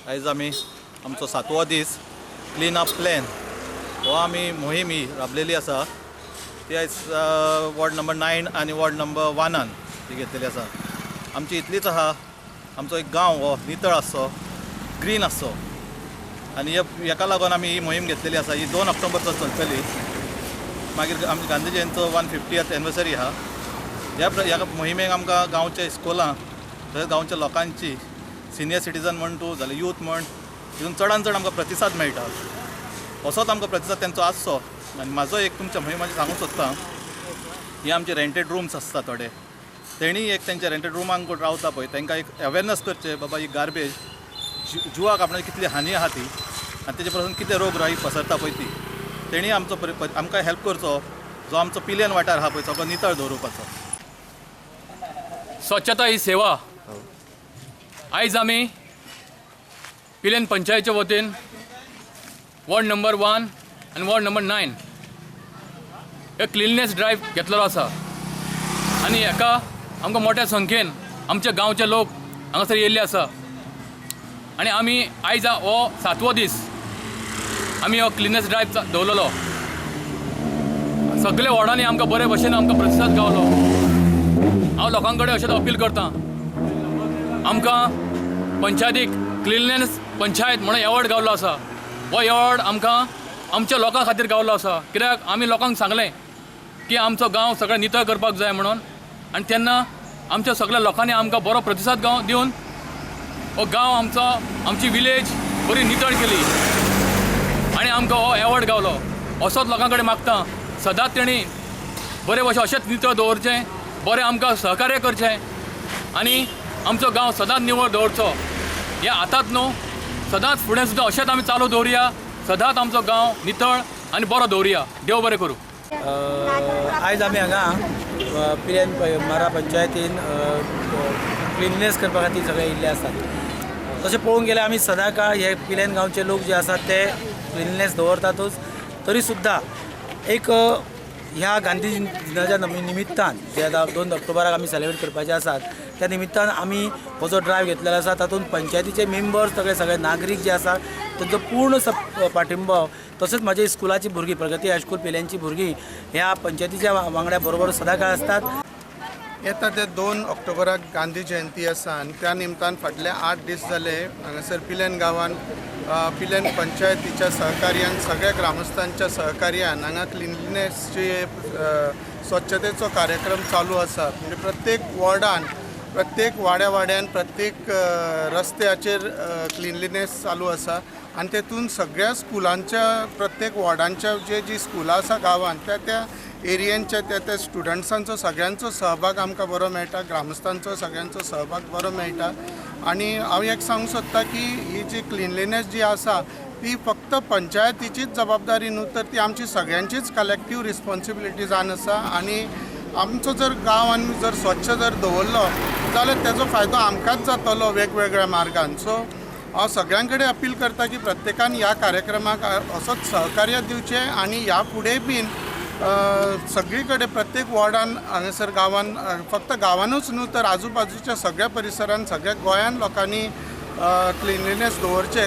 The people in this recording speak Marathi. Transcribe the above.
आयज आमी आमचो 7वो दीस क्लीन अप प्लॅन हो आमी मोहीम ही राबलेली आसा ती आयज वॉर्ड नंबर 9 आनी वॉर्ड नंबर 1 ती घेतलेली आसा। आमची इतलीच आहा, आमचो एक गांव हो नितळ आसचो, ग्रीन आसचो आनी हेका लागून आमी ही मोहीम घेतलेली आसा। ही 2 ऑक्टोबरचो चलतली। मागीर आमची गांधी जयंतीचो 150th एनिवर्सरी आहा। ह्या मोहिमेक आमकां गांवच्या इस्कोलां तशेंच गांवच्या लोकांची सिनियर सिटीजन म्हण तूं जाल्यार यूथ म्हण तितून चडांत चड आमकां प्रतिसाद मेळटा। असोच आमकां प्रतिसाद तेंचो आसचो। आनी म्हाजो एक तुमच्या मोहिमेचें सांगूंक सोदतां, ही आमचे रेंटेड रूम्स आसता थोडे, तेणी एक तेंच्या रेंटेड रुमांक कोण रावता पळय तांकां एक अवेरनस करचें, बाबा ही गार्बेज जिवाक आपणाची कितली हानी आहा ती आनी तेजे पासून कितें रोगराई पसरता पळय ती, तेणी आमकां हेल्प करचो। जो आमचो पिलेन वाठार आहा पळय सगळो नितळ दवरपाचो। स्वच्छता ही सेवा आयज आमी पिलेन पंचायतीच्या वतीन वॉर्ड नंबर 1 आनी वॉर्ड नंबर 9 एक क्लिननेस ड्रायव्ह घेतलेलो आसा आनी हेका आमकां मोठ्या संख्येन आमचे गांवचे लोक हांगासर येयल्ले आसा आनी आमी आयज हो 7वो दीस आमी हो क्लिननेस ड्रायव्ह दवरलेलो। सगळे वॉर्डांनी आमकां बरे भशेन आमकां प्रतिसाद गावलो। हांव लोकां कडेन अशेंच अपील करतां, आमकां पंचायतीक क्लिननेस पंचायत म्हणून एवॉर्ड गावलो आसा। हो एवॉर्ड आमकां आमच्या लोकां खातीर गावलो आसा, कित्याक आमी लोकांक सांगलें की आमचो गांव सगळें नितळ करपाक जाय म्हणून, आनी तेन्ना आमच्या सगळ्या लोकांनी आमकां बरो प्रतिसाद दिवन हो गांव आमची विलेज बरी नितळ केली आनी आमकां हो एवॉर्ड गावलो। असोच लोकां कडेन मागतां, सदांच तेणी बरे भशेन अशेंच नितळ दवरचें, बरें आमकां सहकार्य करचें आनी आमचो गांव सदांच निवळ दवरचो। हें आतांच न्हू, सदांच फुडें सुद्दां अशेंच आमी चालू दवरया, सदांच आमचो गांव नितळ आनी बरो दवरया। देव बरें करूं। आयज आमी हांगा पिलेन मारा पंचायतीन क्लिननेस करपा खातीर सगळे येयल्ले आसात। तशें पळोवंक गेल्यार आमी सदांकाळ हे पिलेन गांवचे लोक जे आसात ते क्लिननेस दवरतातूच, तरी सुद्दां एक ह्या गांधी दिनाच्या निमित्तान जे आतां 2 ऑक्टोबराक आमी सेलेब्रेट करपाचे आसात त्या निमित्तान आमी हो जो ड्रायव्ह घेतलेलो आसा तातूंत पंचायतीचे मेंबर्स सगळे नागरीक जे आसा तांचो पूर्ण पाठिंबो, तशेंच म्हाज्या स्कुलाची भुरगीं प्रगती हायस्कूल पिलेंची भुरगीं ह्या पंचायतीच्या वांगड्या बरोबर सदांकाळ असतात। येता ते 2 ऑक्टोबराक गांधी जयंती आसा आनी त्या निमतान फाटले 8 दीस जाले हांगासर पिलेन गांवान पिलेन पंचायतीच्या सहकार्यान सगळ्या ग्रामस्थांच्या सहकार्यान हांगा क्लिनलीनेसची स्वच्छतेचो कार्यक्रम चालू आसा। म्हणजे प्रत्येक वॉर्डान, प्रत्येक वाड्यान, प्रत्येक रस्त्याचेर क्लिनलीनेस चालू आसा आनी तेतून सगळ्या स्कुलांच्या, प्रत्येक वॉर्डांच्या जी स्कुलां आसा गांवान त्या एरियांच्या त्या स्टुडंट्सांचो सगळ्यांचो सहभाग आमकां बरो मेळटा, ग्रामस्थांचो सगळ्यांचो सहभाग बरो मेळटा। आनी हांव एक सांगूंक सोदतां की ही जी क्लिनलीनेस जी आसा ती फक्त पंचायतीचीच जबाबदारी न्हू, तर ती आमची सगळ्यांचीच कलेक्टीव रिस्पॉन्सिबिलिटी जावन आसा। आनी आमचो जर गांव आमी जर स्वच्छ जर दवरलो जाल्यार तेजो फायदो आमकांच जातलो वेगवेगळ्या मार्गान। सो हांव सगळ्यां कडेन अपील करता की प्रत्येकान ह्या कार्यक्रमाक असोच सहकार्य दिवचें आनी ह्या फुडें बीन सगळी कडेन प्रत्येक वॉर्डान हांगासर गांवान, फक्त गांवानूच न्हू तर आजूबाजूच्या सगळ्या परिसरान, सगळ्या गोंयान लोकांनी क्लिनलीनेस दवरचें।